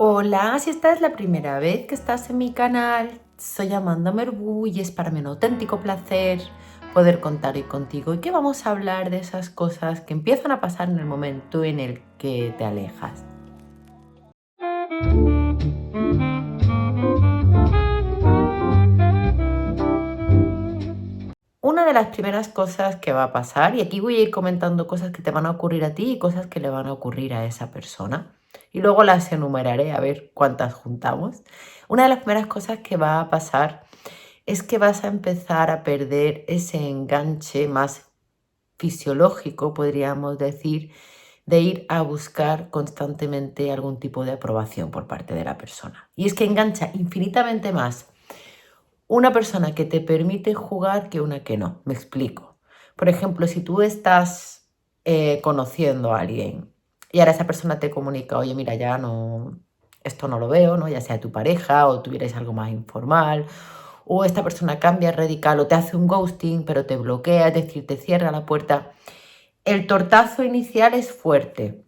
Hola, si esta es la primera vez que estás en mi canal, soy Amanda Merbu y es para mí un auténtico placer poder contar hoy contigo y que vamos a hablar de esas cosas que empiezan a pasar en el momento en el que te alejas. Una de las primeras cosas que va a pasar, y aquí voy a ir comentando cosas que te van a ocurrir a ti y cosas que le van a ocurrir a esa persona, y luego las enumeraré a ver cuántas juntamos. Una de las primeras cosas que va a pasar es que vas a empezar a perder ese enganche más fisiológico, podríamos decir, de ir a buscar constantemente algún tipo de aprobación por parte de la persona. Y es que engancha infinitamente más una persona que te permite jugar que una que no. Me explico. Por ejemplo, si tú estás conociendo a alguien y ahora esa persona te comunica, oye, mira, ya no, esto no lo veo, ¿no? Ya sea tu pareja o tuvierais algo más informal, o esta persona cambia radical o te hace un ghosting, pero te bloquea, es decir, te cierra la puerta. El tortazo inicial es fuerte,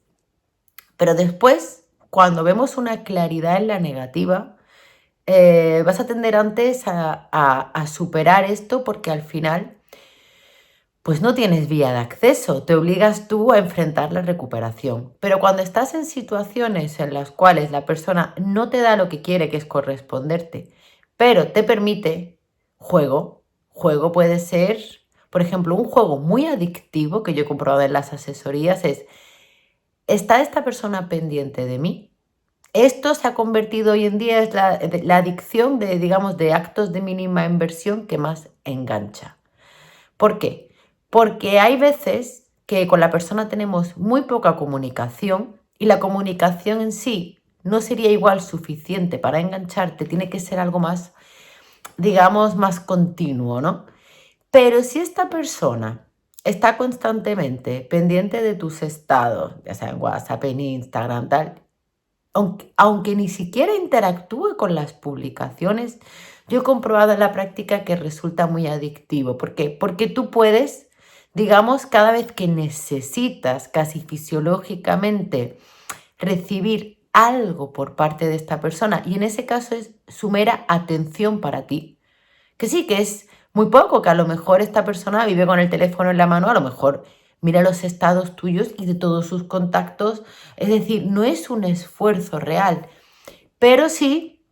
pero después, cuando vemos una claridad en la negativa, vas a tender antes a superar esto porque al final pues no tienes vía de acceso, te obligas tú a enfrentar la recuperación. Pero cuando estás en situaciones en las cuales la persona no te da lo que quiere, que es corresponderte, pero te permite juego puede ser, por ejemplo, un juego muy adictivo que yo he comprobado en las asesorías es, ¿está esta persona pendiente de mí? Esto se ha convertido hoy en día en la adicción de, digamos, de actos de mínima inversión que más engancha. ¿Por qué? Porque hay veces que con la persona tenemos muy poca comunicación y la comunicación en sí no sería igual suficiente para engancharte, tiene que ser algo más, digamos, más continuo, ¿no? Pero si esta persona está constantemente pendiente de tus estados, ya sea en WhatsApp, en Instagram, tal, aunque ni siquiera interactúe con las publicaciones, yo he comprobado en la práctica que resulta muy adictivo. ¿Por qué? Porque tú puedes, digamos, cada vez que necesitas casi fisiológicamente recibir algo por parte de esta persona, y en ese caso es su mera atención para ti, que sí, que es muy poco, que a lo mejor esta persona vive con el teléfono en la mano, a lo mejor mira los estados tuyos y de todos sus contactos, es decir, no es un esfuerzo real, pero sí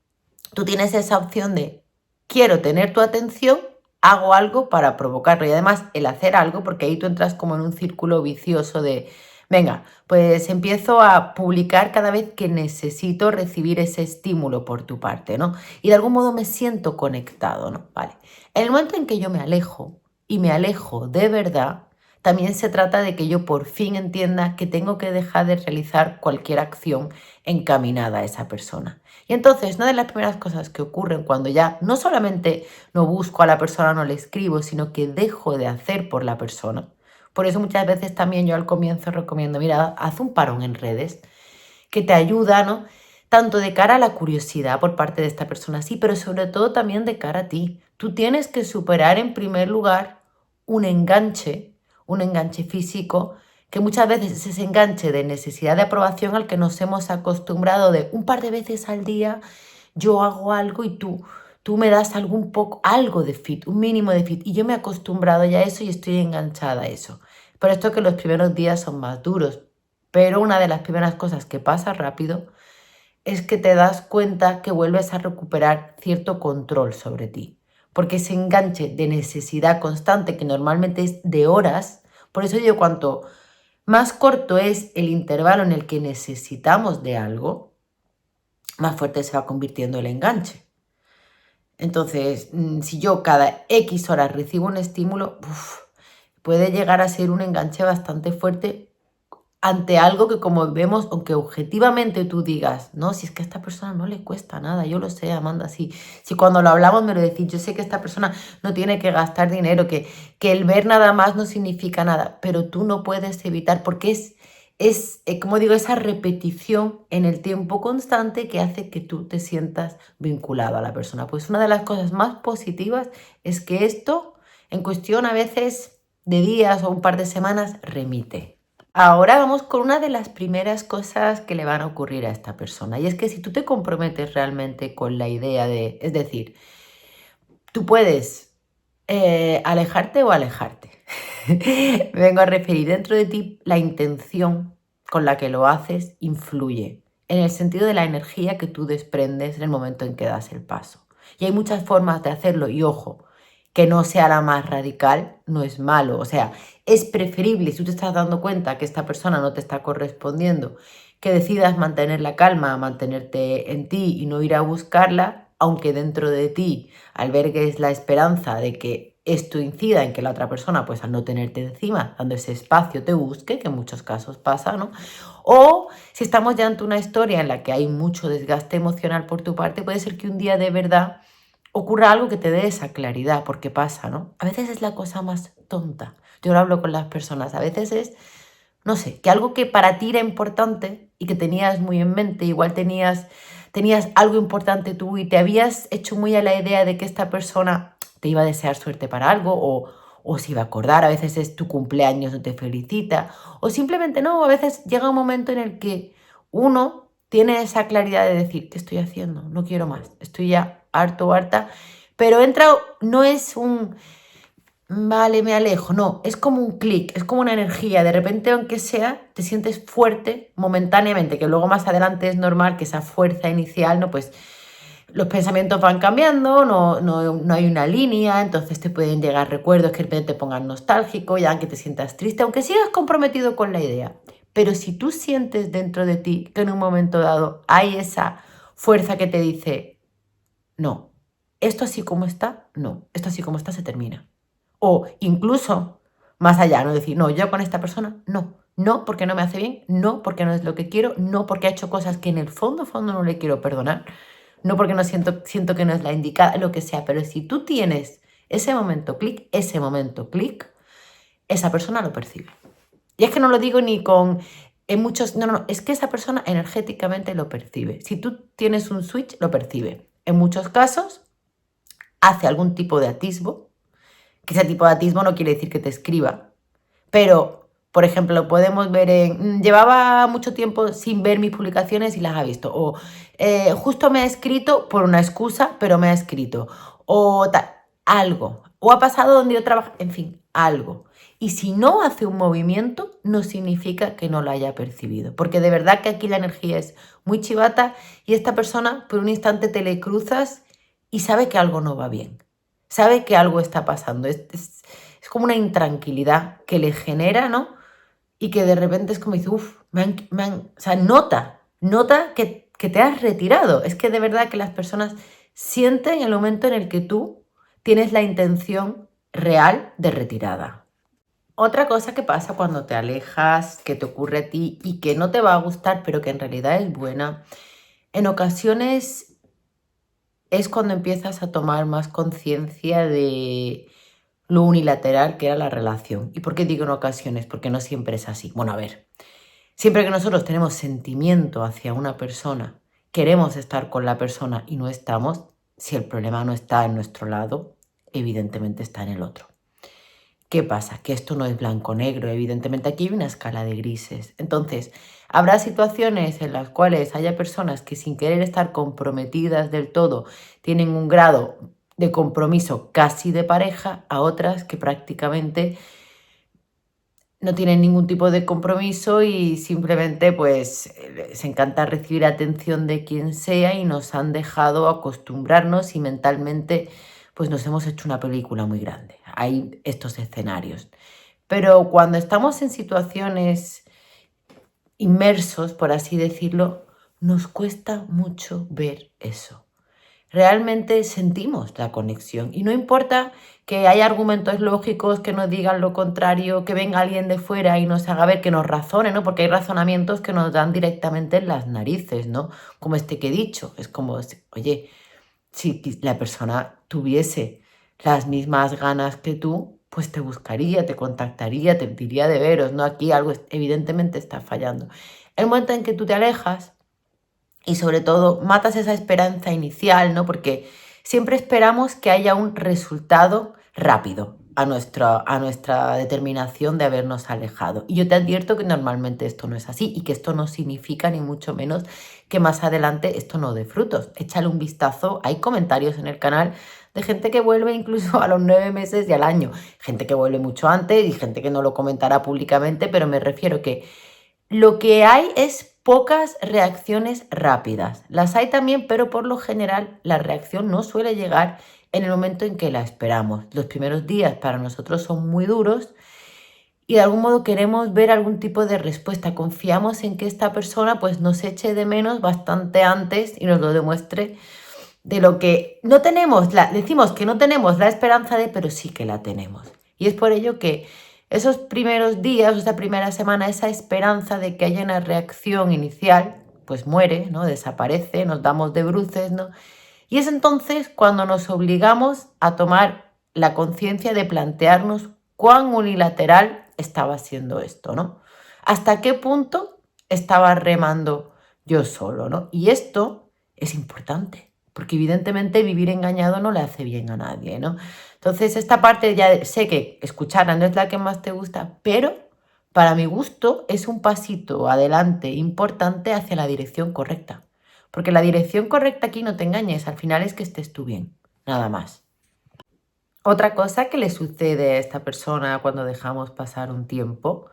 tú tienes esa opción de quiero tener tu atención, hago algo para provocarlo y además el hacer algo, porque ahí tú entras como en un círculo vicioso de, venga, pues empiezo a publicar cada vez que necesito recibir ese estímulo por tu parte, ¿no? Y de algún modo me siento conectado, ¿no? Vale. En el momento en que yo me alejo y me alejo de verdad, también se trata de que yo por fin entienda que tengo que dejar de realizar cualquier acción encaminada a esa persona. Y entonces, una de las primeras cosas que ocurren cuando ya no solamente no busco a la persona, no le escribo, sino que dejo de hacer por la persona. Por eso muchas veces también yo al comienzo recomiendo, mira, haz un parón en redes que te ayuda, ¿no? Tanto de cara a la curiosidad por parte de esta persona, sí, pero sobre todo también de cara a ti. Tú tienes que superar en primer lugar un un enganche físico, que muchas veces es ese enganche de necesidad de aprobación al que nos hemos acostumbrado de un par de veces al día yo hago algo y tú me das algo de fit, un mínimo de fit, y yo me he acostumbrado ya a eso y estoy enganchada a eso. Por esto que los primeros días son más duros, pero una de las primeras cosas que pasa rápido es que te das cuenta que vuelves a recuperar cierto control sobre ti. Porque ese enganche de necesidad constante, que normalmente es de horas, por eso yo cuanto más corto es el intervalo en el que necesitamos de algo, más fuerte se va convirtiendo el enganche. Entonces, si yo cada X horas recibo un estímulo, puede llegar a ser un enganche bastante fuerte ante algo que como vemos, aunque objetivamente tú digas, no, si es que a esta persona no le cuesta nada, yo lo sé, Amanda, si cuando lo hablamos me lo decís, yo sé que esta persona no tiene que gastar dinero, que el ver nada más no significa nada, pero tú no puedes evitar, porque como digo, esa repetición en el tiempo constante que hace que tú te sientas vinculado a la persona. Pues una de las cosas más positivas es que esto, en cuestión a veces de días o un par de semanas, remite. Ahora vamos con una de las primeras cosas que le van a ocurrir a esta persona. Y es que si tú te comprometes realmente con la idea de, es decir, tú puedes alejarte o alejarte. Me vengo a referir, dentro de ti la intención con la que lo haces influye en el sentido de la energía que tú desprendes en el momento en que das el paso. Y hay muchas formas de hacerlo y ojo, que no sea la más radical no es malo. O sea, es preferible, si tú te estás dando cuenta que esta persona no te está correspondiendo, que decidas mantener la calma, mantenerte en ti y no ir a buscarla, aunque dentro de ti albergues la esperanza de que esto incida en que la otra persona, pues al no tenerte encima, dando ese espacio, te busque, que en muchos casos pasa, ¿no? O si estamos ya ante una historia en la que hay mucho desgaste emocional por tu parte, puede ser que un día de verdad ocurra algo que te dé esa claridad, porque pasa, ¿no? A veces es la cosa más tonta. Yo lo hablo con las personas, a veces es, no sé, que algo que para ti era importante y que tenías muy en mente, igual tenías algo importante tú y te habías hecho muy a la idea de que esta persona te iba a desear suerte para algo o se iba a acordar, a veces es tu cumpleaños, no te felicita, o simplemente no, a veces llega un momento en el que uno tiene esa claridad de decir, ¿qué estoy haciendo? No quiero más, estoy ya harto o harta, pero entra, no es un vale, me alejo. No, es como un clic, es como una energía. De repente, aunque sea, te sientes fuerte momentáneamente, que luego más adelante es normal que esa fuerza inicial, ¿no? Pues los pensamientos van cambiando, no hay una línea, entonces te pueden llegar recuerdos que de repente te pongan nostálgico, ya que te sientas triste, aunque sigas comprometido con la idea. Pero si tú sientes dentro de ti que en un momento dado hay esa fuerza que te dice, no, esto así como está, no, esto así como está se termina. O incluso más allá, no decir, no, yo con esta persona, no, no porque no me hace bien, no porque no es lo que quiero, no porque ha hecho cosas que en el fondo no le quiero perdonar, no porque no siento que no es la indicada, lo que sea, pero si tú tienes ese momento clic, esa persona lo percibe. Y es que no lo digo ni con en muchos, no, es que esa persona energéticamente lo percibe. Si tú tienes un switch, lo percibe. En muchos casos hace algún tipo de atisbo, que ese tipo de atisbo no quiere decir que te escriba, pero, por ejemplo, lo podemos ver en, llevaba mucho tiempo sin ver mis publicaciones y las ha visto, o justo me ha escrito por una excusa, pero me ha escrito, o algo, o ha pasado donde yo trabajo, en fin, algo. Y si no hace un movimiento, no significa que no lo haya percibido, porque de verdad que aquí la energía es muy chivata y esta persona por un instante te le cruzas y sabe que algo no va bien, sabe que algo está pasando, es como una intranquilidad que le genera, ¿no? Y que de repente es como dice, uff, o sea, nota que te has retirado. Es que de verdad que las personas sienten el momento en el que tú tienes la intención real de retirada. Otra cosa que pasa cuando te alejas, que te ocurre a ti y que no te va a gustar, pero que en realidad es buena, en ocasiones es cuando empiezas a tomar más conciencia de lo unilateral que era la relación. ¿Y por qué digo en ocasiones? Porque no siempre es así. Bueno, a ver, siempre que nosotros tenemos sentimiento hacia una persona, queremos estar con la persona y no estamos, si el problema no está en nuestro lado, evidentemente está en el otro. ¿Qué pasa? Que esto no es blanco-negro, evidentemente aquí hay una escala de grises. Entonces, habrá situaciones en las cuales haya personas que sin querer estar comprometidas del todo tienen un grado de compromiso casi de pareja, a otras que prácticamente no tienen ningún tipo de compromiso y simplemente pues les encanta recibir atención de quien sea y nos han dejado acostumbrarnos y mentalmente pues nos hemos hecho una película muy grande. Hay estos escenarios. Pero cuando estamos en situaciones inmersos, por así decirlo, nos cuesta mucho ver eso. Realmente sentimos la conexión y no importa que haya argumentos lógicos que nos digan lo contrario, que venga alguien de fuera y nos haga ver, que nos razone, ¿no? Porque hay razonamientos que nos dan directamente en las narices, ¿no? Como este que he dicho, es como, oye, si la persona tuviese las mismas ganas que tú, pues te buscaría, te contactaría, te diría de veros, ¿no? Aquí algo evidentemente está fallando. El momento en que tú te alejas, y sobre todo matas esa esperanza inicial, ¿no? Porque siempre esperamos que haya un resultado rápido. a nuestra determinación de habernos alejado. Y yo te advierto que normalmente esto no es así y que esto no significa ni mucho menos que más adelante esto no dé frutos. Échale un vistazo, hay comentarios en el canal de gente que vuelve incluso a los 9 meses y al año, gente que vuelve mucho antes y gente que no lo comentará públicamente, pero me refiero que lo que hay es pocas reacciones rápidas. Las hay también, pero por lo general la reacción no suele llegar en el momento en que la esperamos. Los primeros días para nosotros son muy duros y de algún modo queremos ver algún tipo de respuesta. Confiamos en que esta persona pues nos eche de menos bastante antes y nos lo demuestre de lo que no tenemos, decimos que no tenemos la esperanza de, pero sí que la tenemos. Y es por ello que esos primeros días, esa primera semana, esa esperanza de que haya una reacción inicial, pues muere, ¿no? Desaparece, nos damos de bruces, ¿no? Y es entonces cuando nos obligamos a tomar la conciencia de plantearnos cuán unilateral estaba siendo esto, ¿no? ¿Hasta qué punto estaba remando yo solo, ¿no? Y esto es importante, porque evidentemente vivir engañado no le hace bien a nadie, ¿no? Entonces esta parte ya sé que escucharla no es la que más te gusta, pero para mi gusto es un pasito adelante importante hacia la dirección correcta. Porque la dirección correcta aquí, no te engañes, al final es que estés tú bien, nada más. Otra cosa que le sucede a esta persona cuando dejamos pasar un tiempo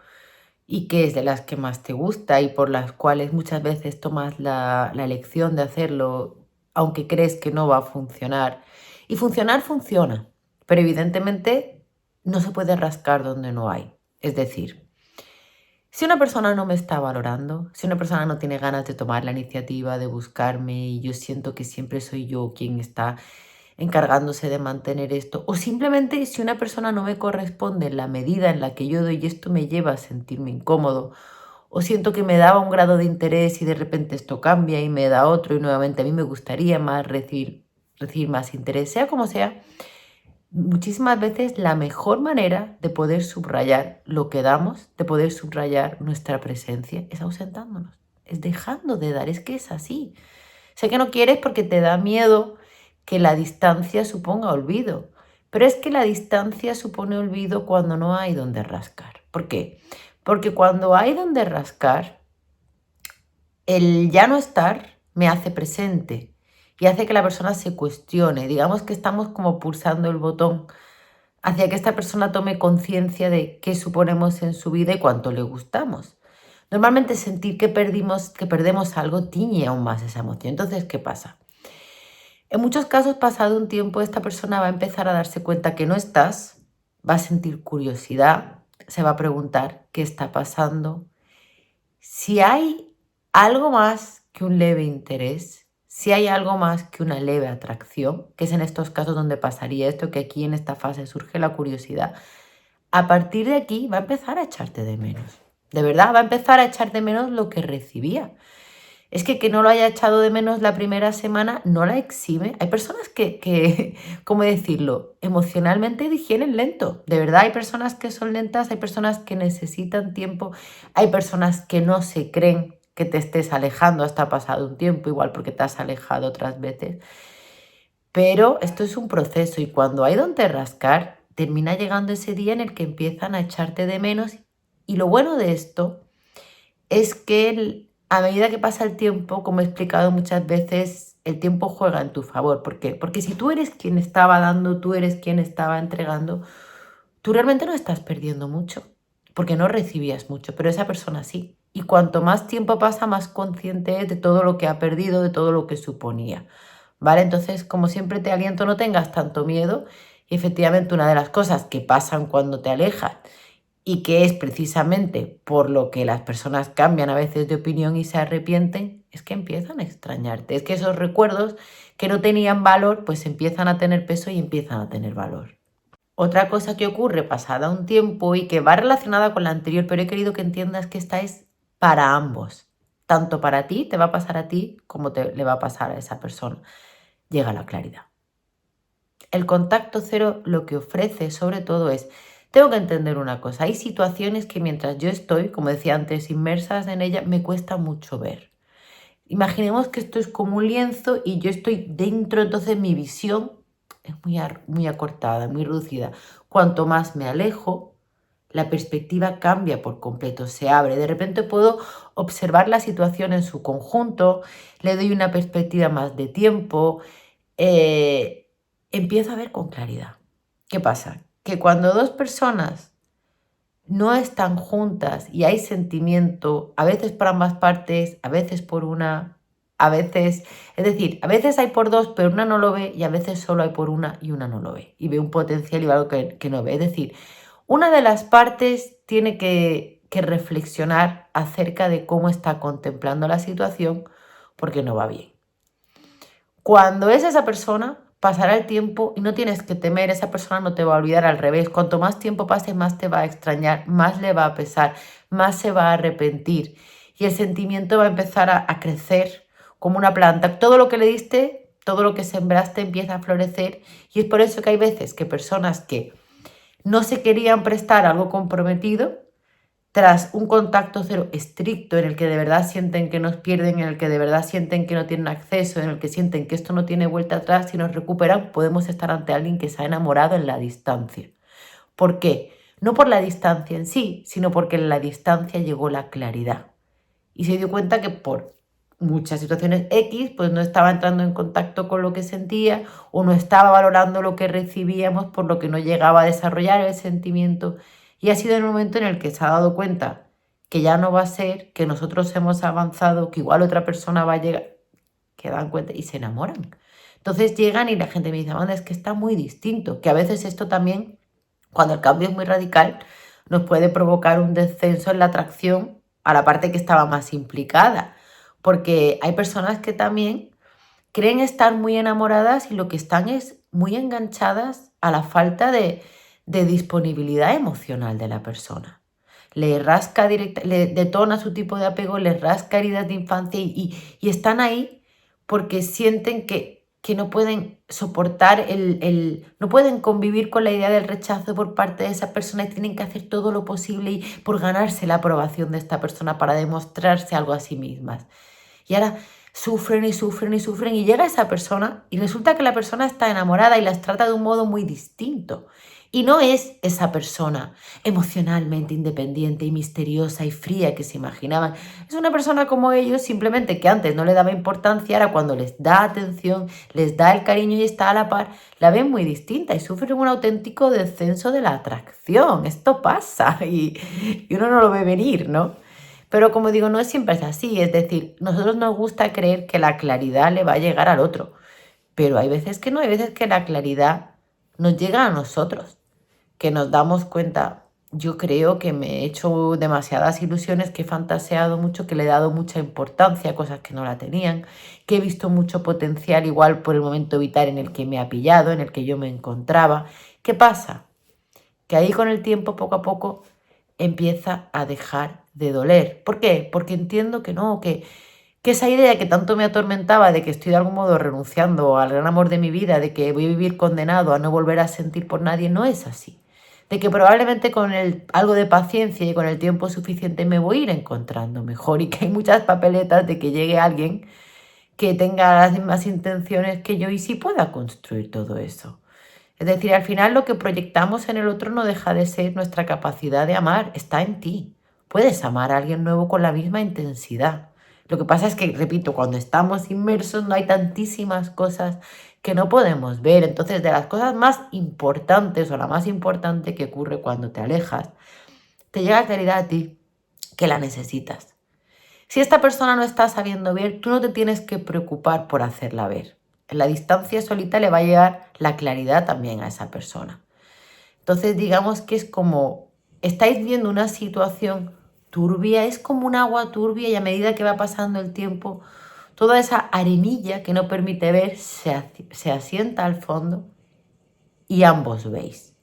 y que es de las que más te gusta y por las cuales muchas veces tomas la elección de hacerlo, aunque crees que no va a funcionar. Y funcionar funciona, pero evidentemente no se puede rascar donde no hay. Es decir, si una persona no me está valorando, si una persona no tiene ganas de tomar la iniciativa de buscarme y yo siento que siempre soy yo quien está encargándose de mantener esto, o simplemente si una persona no me corresponde en la medida en la que yo doy y esto me lleva a sentirme incómodo, o siento que me daba un grado de interés y de repente esto cambia y me da otro y nuevamente a mí me gustaría más recibir más interés, sea como sea, muchísimas veces la mejor manera de poder subrayar lo que damos, de poder subrayar nuestra presencia, es ausentándonos, es dejando de dar, es que es así. Sé que no quieres porque te da miedo que la distancia suponga olvido, pero es que la distancia supone olvido cuando no hay donde rascar. ¿Por qué? Porque cuando hay donde rascar, el ya no estar me hace presente y hace que la persona se cuestione. Digamos que estamos como pulsando el botón hacia que esta persona tome conciencia de qué suponemos en su vida y cuánto le gustamos. Normalmente sentir que perdemos algo tiñe aún más esa emoción. Entonces, ¿qué pasa? En muchos casos, pasado un tiempo, esta persona va a empezar a darse cuenta que no estás, va a sentir curiosidad, se va a preguntar qué está pasando. Si hay algo más que un leve interés, si hay algo más que una leve atracción, que es en estos casos donde pasaría esto, que aquí en esta fase surge la curiosidad, a partir de aquí va a empezar a echarte de menos. De verdad, va a empezar a echar de menos lo que recibía. Es que no lo haya echado de menos la primera semana no la exime. Hay personas que, ¿cómo decirlo? Emocionalmente digieren lento. De verdad, hay personas que son lentas, hay personas que necesitan tiempo, hay personas que no se creen que te estés alejando hasta pasado un tiempo, igual porque te has alejado otras veces. Pero esto es un proceso y cuando hay donde rascar, termina llegando ese día en el que empiezan a echarte de menos. Y lo bueno de esto es que a medida que pasa el tiempo, como he explicado muchas veces, el tiempo juega en tu favor. ¿Por qué? Porque si tú eres quien estaba dando, tú eres quien estaba entregando, tú realmente no estás perdiendo mucho, porque no recibías mucho, pero esa persona sí. Y cuanto más tiempo pasa, más consciente es de todo lo que ha perdido, de todo lo que suponía. ¿Vale? Entonces, como siempre te aliento, no tengas tanto miedo. Y efectivamente, una de las cosas que pasan cuando te alejas y que es precisamente por lo que las personas cambian a veces de opinión y se arrepienten, es que empiezan a extrañarte. Es que esos recuerdos que no tenían valor, pues empiezan a tener peso y empiezan a tener valor. Otra cosa que ocurre pasada un tiempo y que va relacionada con la anterior, pero he querido que entiendas que esta es para ambos. Tanto para ti, te va a pasar a ti, como le va a pasar a esa persona. Llega la claridad. El contacto cero lo que ofrece sobre todo es, tengo que entender una cosa, hay situaciones que mientras yo estoy, como decía antes, inmersas en ella, me cuesta mucho ver. Imaginemos que esto es como un lienzo y yo estoy dentro, entonces mi visión es muy acortada, muy reducida. Cuanto más me alejo, la perspectiva cambia por completo, se abre. De repente puedo observar la situación en su conjunto, le doy una perspectiva más de tiempo, empiezo a ver con claridad. ¿Qué pasa? Que cuando dos personas no están juntas y hay sentimiento, a veces por ambas partes, a veces por una, a veces, es decir, a veces hay por dos, pero una no lo ve y a veces solo hay por una y una no lo ve. Y ve un potencial y algo que no ve. Es decir, una de las partes tiene que reflexionar acerca de cómo está contemplando la situación porque no va bien. Cuando es esa persona, pasará el tiempo y no tienes que temer, esa persona no te va a olvidar, al revés. Cuanto más tiempo pase, más te va a extrañar, más le va a pesar, más se va a arrepentir y el sentimiento va a empezar a crecer como una planta. Todo lo que le diste, todo lo que sembraste empieza a florecer y es por eso que hay veces que personas que no se querían prestar algo comprometido, tras un contacto cero estricto en el que de verdad sienten que nos pierden, en el que de verdad sienten que no tienen acceso, en el que sienten que esto no tiene vuelta atrás, si nos recuperan podemos estar ante alguien que se ha enamorado en la distancia. ¿Por qué? No por la distancia en sí, sino porque en la distancia llegó la claridad. Y se dio cuenta que por muchas situaciones X, pues no estaba entrando en contacto con lo que sentía o no estaba valorando lo que recibíamos, por lo que no llegaba a desarrollar el sentimiento. Y ha sido el momento en el que se ha dado cuenta que ya no va a ser, que nosotros hemos avanzado, que igual otra persona va a llegar, que dan cuenta y se enamoran. Entonces llegan y la gente me dice, Amanda, es que está muy distinto, que a veces esto también, cuando el cambio es muy radical, nos puede provocar un descenso en la atracción a la parte que estaba más implicada, porque hay personas que también creen estar muy enamoradas y lo que están es muy enganchadas a la falta de disponibilidad emocional de la persona. Le rasca le detona su tipo de apego, les rasca heridas de infancia y están ahí porque sienten que no pueden soportar no pueden convivir con la idea del rechazo por parte de esa persona y tienen que hacer todo lo posible por ganarse la aprobación de esta persona para demostrarse algo a sí mismas. Y ahora sufren y sufren y sufren y llega esa persona y resulta que la persona está enamorada y las trata de un modo muy distinto. Y no es esa persona emocionalmente independiente y misteriosa y fría que se imaginaban. Es una persona como ellos, simplemente que antes no le daba importancia, ahora cuando les da atención, les da el cariño y está a la par, la ven muy distinta y sufren un auténtico descenso de la atracción. Esto pasa y uno no lo ve venir, ¿no? Pero como digo, no siempre es así, es decir, nosotros nos gusta creer que la claridad le va a llegar al otro, pero hay veces que no, hay veces que la claridad nos llega a nosotros, que nos damos cuenta. Yo creo que me he hecho demasiadas ilusiones, que he fantaseado mucho, que le he dado mucha importancia a cosas que no la tenían, que he visto mucho potencial igual por el momento vital en el que me ha pillado, en el que yo me encontraba. ¿Qué pasa? Que ahí con el tiempo, poco a poco, empieza a dejar de doler. ¿Por qué? Porque entiendo que no, que esa idea que tanto me atormentaba de que estoy de algún modo renunciando al gran amor de mi vida, de que voy a vivir condenado a no volver a sentir por nadie, no es así. De que probablemente con algo de paciencia y con el tiempo suficiente me voy a ir encontrando mejor y que hay muchas papeletas de que llegue alguien que tenga las mismas intenciones que yo y sí pueda construir todo eso. Es decir, al final lo que proyectamos en el otro no deja de ser nuestra capacidad de amar, está en ti. Puedes amar a alguien nuevo con la misma intensidad. Lo que pasa es que, repito, cuando estamos inmersos no hay tantísimas cosas que no podemos ver. Entonces, de las cosas más importantes o la más importante que ocurre cuando te alejas, te llega claridad a ti que la necesitas. Si esta persona no está sabiendo ver, tú no te tienes que preocupar por hacerla ver. En la distancia solita le va a llegar la claridad también a esa persona. Entonces digamos que es como, estáis viendo una situación turbia, es como un agua turbia y a medida que va pasando el tiempo, toda esa arenilla que no permite ver se asienta al fondo y ambos veis.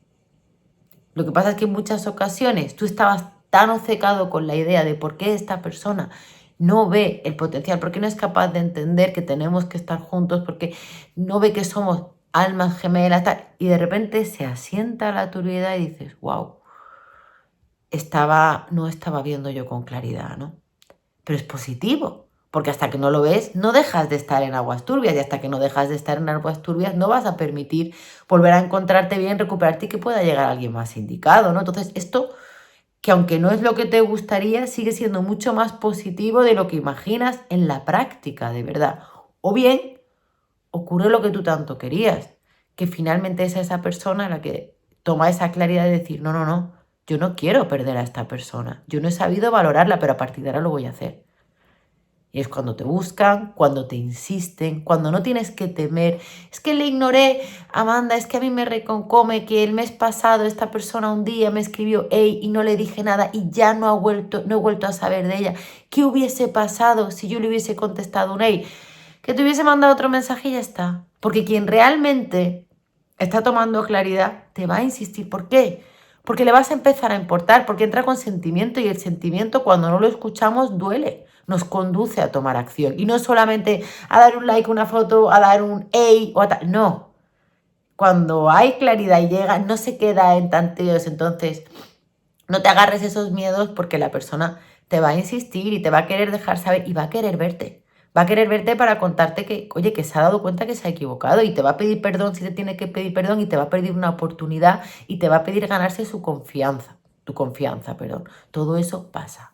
Lo que pasa es que en muchas ocasiones tú estabas tan obcecado con la idea de por qué esta persona no ve el potencial, por qué no es capaz de entender que tenemos que estar juntos, porque no ve que somos almas gemelas, tal, y de repente se asienta la turbiedad y dices, wow, no estaba viendo yo con claridad, ¿no? Pero es positivo, Porque hasta que no lo ves, no dejas de estar en aguas turbias, y hasta que no dejas de estar en aguas turbias no vas a permitir volver a encontrarte bien, recuperarte y que pueda llegar alguien más indicado, ¿no? Entonces, esto, que aunque no es lo que te gustaría, sigue siendo mucho más positivo de lo que imaginas en la práctica, de verdad. O bien, ocurre lo que tú tanto querías, que finalmente es esa persona la que toma esa claridad de decir, no, no, no, yo no quiero perder a esta persona, yo no he sabido valorarla, pero a partir de ahora lo voy a hacer. Y es cuando te buscan, cuando te insisten, cuando no tienes que temer. Es que le ignoré, Amanda, es que a mí me reconcome que el mes pasado esta persona un día me escribió hey y no le dije nada y ya no he vuelto a saber de ella. ¿Qué hubiese pasado si yo le hubiese contestado un hey? Que te hubiese mandado otro mensaje y ya está. Porque quien realmente está tomando claridad te va a insistir. ¿Por qué? Porque le vas a empezar a importar, porque entra con sentimiento y el sentimiento cuando no lo escuchamos duele, nos conduce a tomar acción. Y no solamente a dar un like, una foto, a dar un hey o a tal. No. Cuando hay claridad y llega, no se queda en tanteos. Entonces, no te agarres esos miedos porque la persona te va a insistir y te va a querer dejar saber y va a querer verte. Va a querer verte para contarte que, oye, que se ha dado cuenta que se ha equivocado y te va a pedir perdón si te tiene que pedir perdón y te va a pedir una oportunidad y te va a pedir ganarse su confianza, tu confianza, perdón. Todo eso pasa.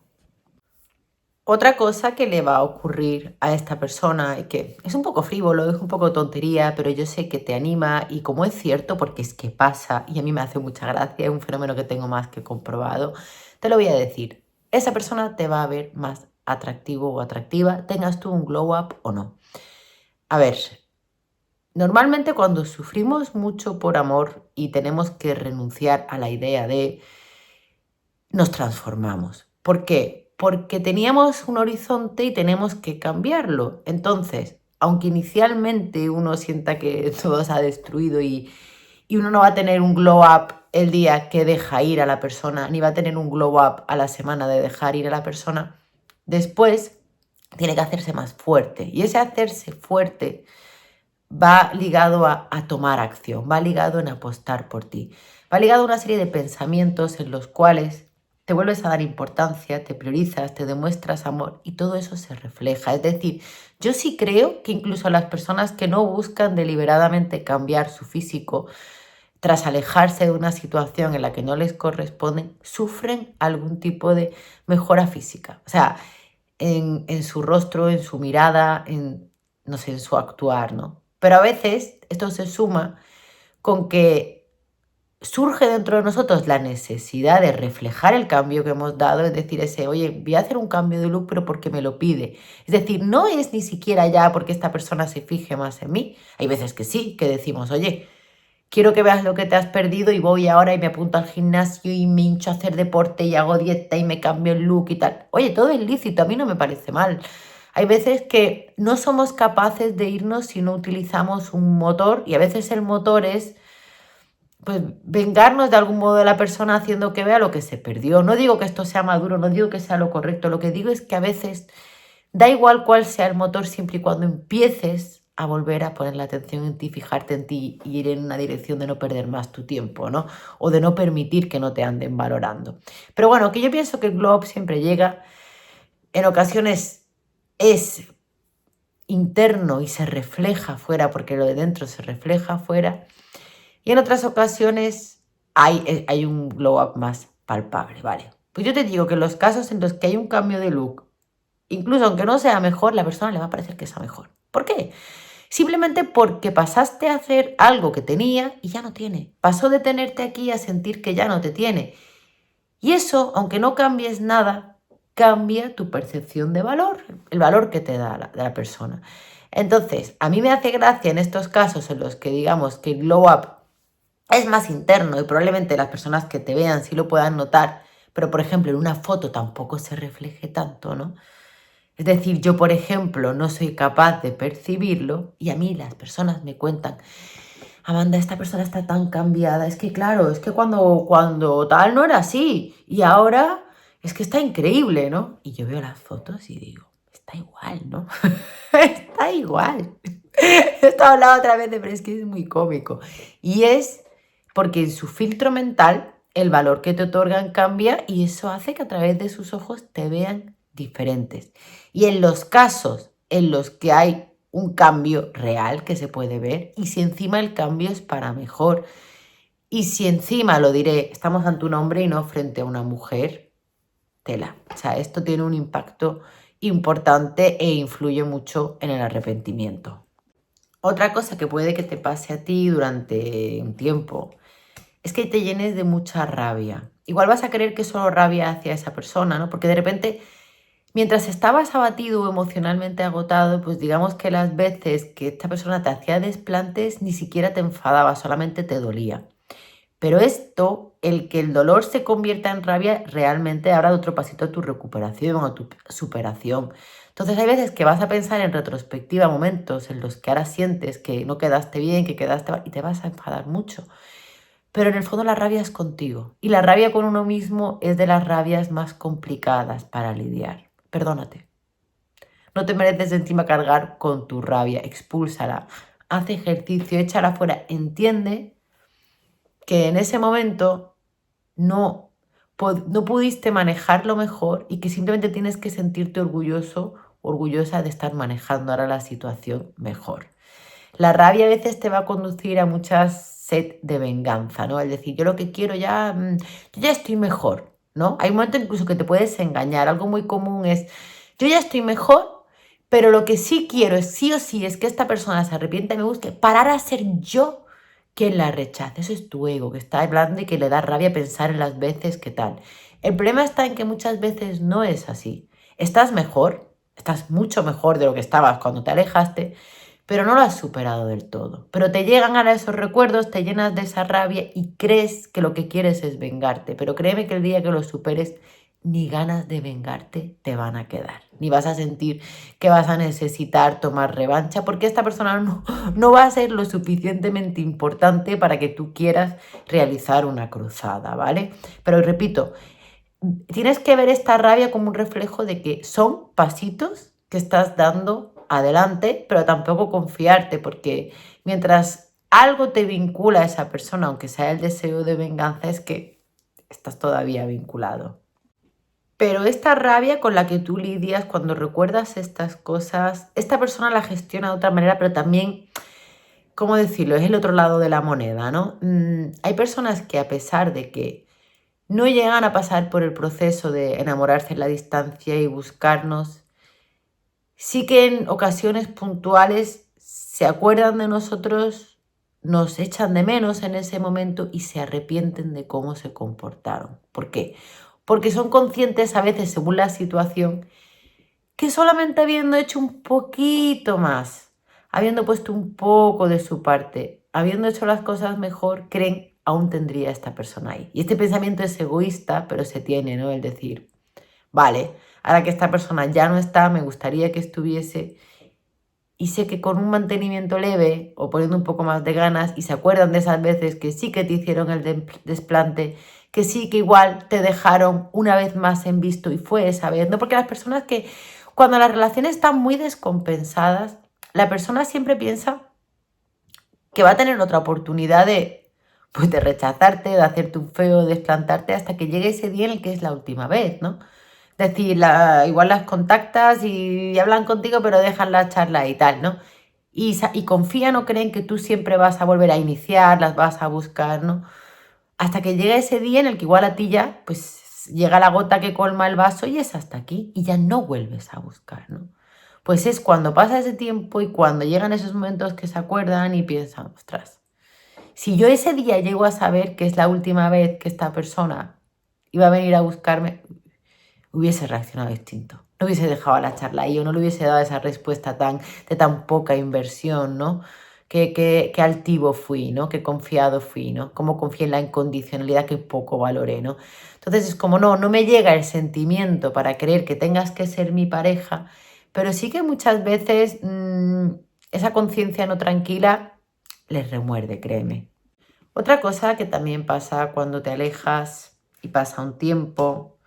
Otra cosa que le va a ocurrir a esta persona, y que es un poco frívolo, es un poco tontería, pero yo sé que te anima y como es cierto, porque es que pasa y a mí me hace mucha gracia, es un fenómeno que tengo más que comprobado, te lo voy a decir, esa persona te va a ver más atractivo o atractiva, tengas tú un glow up o no. A ver, normalmente cuando sufrimos mucho por amor y tenemos que renunciar a la idea de nos transformamos. ¿Por qué? Porque teníamos un horizonte y tenemos que cambiarlo. Entonces, aunque inicialmente uno sienta que todo se ha destruido y uno no va a tener un glow up el día que deja ir a la persona, ni va a tener un glow up a la semana de dejar ir a la persona, después tiene que hacerse más fuerte. Y ese hacerse fuerte va ligado a tomar acción, va ligado en apostar por ti, va ligado a una serie de pensamientos en los cuales te vuelves a dar importancia, te priorizas, te demuestras amor y todo eso se refleja. Es decir, yo sí creo que incluso las personas que no buscan deliberadamente cambiar su físico tras alejarse de una situación en la que no les corresponden, sufren algún tipo de mejora física. O sea, en su rostro, en su mirada, no sé, en su actuar, ¿no? Pero a veces esto se suma con que surge dentro de nosotros la necesidad de reflejar el cambio que hemos dado, es decir, ese, oye, voy a hacer un cambio de look, pero porque me lo pide. Es decir, no es ni siquiera ya porque esta persona se fije más en mí. Hay veces que sí, que decimos, oye, quiero que veas lo que te has perdido y voy ahora y me apunto al gimnasio y me hincho a hacer deporte y hago dieta y me cambio el look y tal. Oye, todo es lícito, a mí no me parece mal. Hay veces que no somos capaces de irnos si no utilizamos un motor y a veces el motor es pues vengarnos de algún modo de la persona haciendo que vea lo que se perdió. No digo que esto sea maduro, no digo que sea lo correcto, lo que digo es que a veces da igual cuál sea el motor siempre y cuando empieces a volver a poner la atención en ti, fijarte en ti y ir en una dirección de no perder más tu tiempo, ¿no? O de no permitir que no te anden valorando. Pero bueno, que yo pienso que el glow up siempre llega, en ocasiones es interno y se refleja fuera porque lo de dentro se refleja fuera. Y en otras ocasiones hay un glow up más palpable, ¿vale? Pues yo te digo que en los casos en los que hay un cambio de look, incluso aunque no sea mejor, la persona le va a parecer que sea mejor. ¿Por qué? Simplemente porque pasaste a hacer algo que tenía y ya no tiene. Pasó de tenerte aquí a sentir que ya no te tiene. Y eso, aunque no cambies nada, cambia tu percepción de valor, el valor que te da la persona. Entonces, a mí me hace gracia en estos casos en los que digamos que el glow up es más interno y probablemente las personas que te vean sí lo puedan notar, pero por ejemplo en una foto tampoco se refleje tanto, ¿no? Es decir, yo por ejemplo no soy capaz de percibirlo y a mí las personas me cuentan, Amanda, esta persona está tan cambiada, es que claro, es que cuando tal no era así y ahora es que está increíble, ¿no? Y yo veo las fotos y digo, está igual, ¿no? Está igual. Esto he hablado otra vez pero es que es muy cómico. Y es porque en su filtro mental el valor que te otorgan cambia y eso hace que a través de sus ojos te vean diferentes. Y en los casos en los que hay un cambio real que se puede ver, y si encima el cambio es para mejor, y si encima, lo diré, estamos ante un hombre y no frente a una mujer, tela. O sea, esto tiene un impacto importante e influye mucho en el arrepentimiento. Otra cosa que puede que te pase a ti durante un tiempo es que te llenes de mucha rabia. Igual vas a creer que es solo rabia hacia esa persona, ¿no? Porque de repente, mientras estabas abatido o emocionalmente agotado, pues digamos que las veces que esta persona te hacía desplantes ni siquiera te enfadaba, solamente te dolía. Pero esto, el que el dolor se convierta en rabia, realmente habrá otro pasito a tu recuperación, a tu superación. Entonces hay veces que vas a pensar en retrospectiva momentos en los que ahora sientes que no quedaste bien, que quedaste mal, y te vas a enfadar mucho. Pero en el fondo la rabia es contigo. Y la rabia con uno mismo es de las rabias más complicadas para lidiar. Perdónate. No te mereces encima cargar con tu rabia. Expúlsala. Haz ejercicio, échala fuera. Entiende que en ese momento no, no pudiste manejarlo mejor y que simplemente tienes que sentirte orgulloso, orgullosa de estar manejando ahora la situación mejor. La rabia a veces te va a conducir a muchas sed de venganza, ¿no? Es decir, yo lo que quiero ya, yo ya estoy mejor, ¿no? Hay un momento incluso que te puedes engañar. Algo muy común es, yo ya estoy mejor, pero lo que sí quiero es sí o sí es que esta persona se arrepienta y me busque, parar a ser yo quien la rechace. Eso es tu ego, que está hablando y que le da rabia pensar en las veces que tal. El problema está en que muchas veces no es así. Estás mejor, estás mucho mejor de lo que estabas cuando te alejaste, pero no lo has superado del todo. Pero te llegan ahora esos recuerdos, te llenas de esa rabia y crees que lo que quieres es vengarte. Pero créeme que el día que lo superes, ni ganas de vengarte te van a quedar. Ni vas a sentir que vas a necesitar tomar revancha, porque esta persona no va a ser lo suficientemente importante para que tú quieras realizar una cruzada, ¿vale? Pero repito, tienes que ver esta rabia como un reflejo de que son pasitos que estás dando adelante, pero tampoco confiarte, porque mientras algo te vincula a esa persona, aunque sea el deseo de venganza, es que estás todavía vinculado. Pero esta rabia con la que tú lidias cuando recuerdas estas cosas, esta persona la gestiona de otra manera, pero también, ¿cómo decirlo? Es el otro lado de la moneda, ¿no? Hay personas que a pesar de que no llegan a pasar por el proceso de enamorarse en la distancia y buscarnos, sí que en ocasiones puntuales se acuerdan de nosotros, nos echan de menos en ese momento y se arrepienten de cómo se comportaron. ¿Por qué? Porque son conscientes a veces, según la situación, que solamente habiendo hecho un poquito más, habiendo puesto un poco de su parte, habiendo hecho las cosas mejor, creen aún tendría esta persona ahí. Y este pensamiento es egoísta, pero se tiene, ¿no? El decir, vale, ahora que esta persona ya no está, me gustaría que estuviese, y sé que con un mantenimiento leve o poniendo un poco más de ganas y se acuerdan de esas veces que sí que te hicieron el desplante, que sí que igual te dejaron una vez más en visto y fue esa vez, ¿no? Porque las personas que cuando las relaciones están muy descompensadas, la persona siempre piensa que va a tener otra oportunidad de, pues, de rechazarte, de hacerte un feo, de desplantarte hasta que llegue ese día en el que es la última vez, ¿no? Es decir, igual las contactas y hablan contigo, pero dejan la charla y tal, ¿no? Y confían o creen que tú siempre vas a volver a iniciar, las vas a buscar, ¿no? Hasta que llega ese día en el que igual a ti ya, pues llega la gota que colma el vaso y es hasta aquí y ya no vuelves a buscar, ¿no? Pues es cuando pasa ese tiempo y cuando llegan esos momentos que se acuerdan y piensan, ostras, si yo ese día llego a saber que es la última vez que esta persona iba a venir a buscarme, hubiese reaccionado distinto. No hubiese dejado la charla ahí o no le hubiese dado esa respuesta de tan poca inversión, ¿no? Qué altivo fui, ¿no? Qué confiado fui, ¿no? Cómo confié en la incondicionalidad que poco valoré, ¿no? Entonces es como, no me llega el sentimiento para creer que tengas que ser mi pareja, pero sí que muchas veces esa conciencia no tranquila les remuerde, créeme. Otra cosa que también pasa cuando te alejas y pasa un tiempo,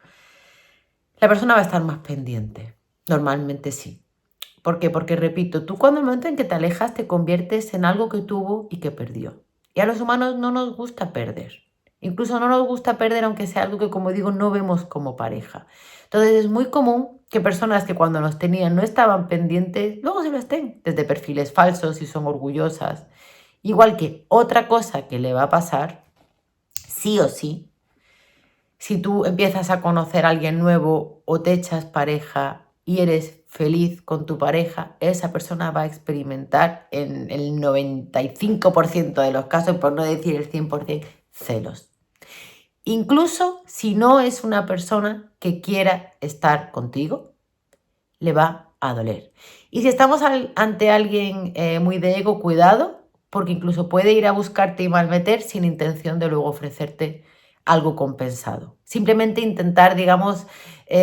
la persona va a estar más pendiente. Normalmente sí. ¿Por qué? Porque, repito, tú cuando el momento en que te alejas te conviertes en algo que tuvo y que perdió. Y a los humanos no nos gusta perder. Incluso no nos gusta perder, aunque sea algo que, como digo, no vemos como pareja. Entonces es muy común que personas que cuando nos tenían no estaban pendientes, luego se lo estén, desde perfiles falsos y son orgullosas. Igual que otra cosa que le va a pasar, sí o sí, si tú empiezas a conocer a alguien nuevo o te echas pareja y eres feliz con tu pareja, esa persona va a experimentar en el 95% de los casos, por no decir el 100%, celos. Incluso si no es una persona que quiera estar contigo, le va a doler. Y si estamos ante alguien muy de ego, cuidado, porque incluso puede ir a buscarte y malmeter sin intención de luego ofrecerte algo compensado. Simplemente intentar, digamos,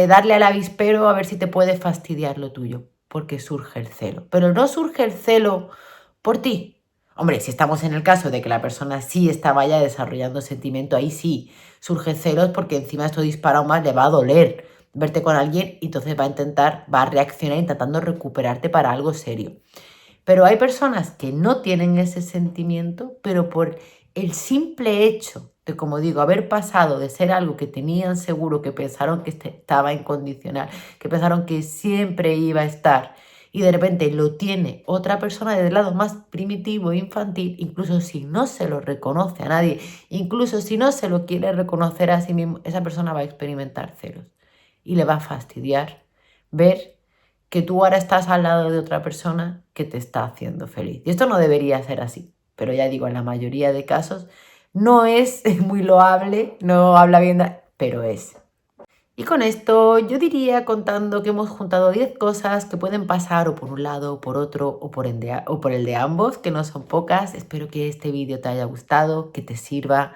darle al avispero a ver si te puede fastidiar lo tuyo, porque surge el celo. Pero no surge el celo por ti. Hombre, si estamos en el caso de que la persona sí estaba ya desarrollando sentimiento, ahí sí surge celos porque encima esto dispara aún más, le va a doler verte con alguien y entonces va a reaccionar intentando recuperarte para algo serio. Pero hay personas que no tienen ese sentimiento, pero por el simple hecho de, como digo, haber pasado de ser algo que tenían seguro, que pensaron que estaba incondicional, que pensaron que siempre iba a estar, y de repente lo tiene otra persona desde el lado más primitivo e infantil, incluso si no se lo reconoce a nadie, incluso si no se lo quiere reconocer a sí mismo, esa persona va a experimentar celos y le va a fastidiar ver que tú ahora estás al lado de otra persona que te está haciendo feliz. Y esto no debería ser así, pero ya digo, en la mayoría de casos no es muy loable, no habla bien, pero es. Y con esto yo diría, contando que hemos juntado 10 cosas que pueden pasar o por un lado o por otro o por el de ambos, que no son pocas. Espero que este vídeo te haya gustado, que te sirva.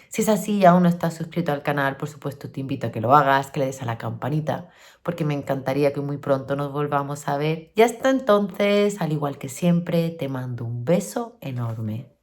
Si es así y aún no estás suscrito al canal, por supuesto te invito a que lo hagas, que le des a la campanita, porque me encantaría que muy pronto nos volvamos a ver. Y hasta entonces, al igual que siempre, te mando un beso enorme.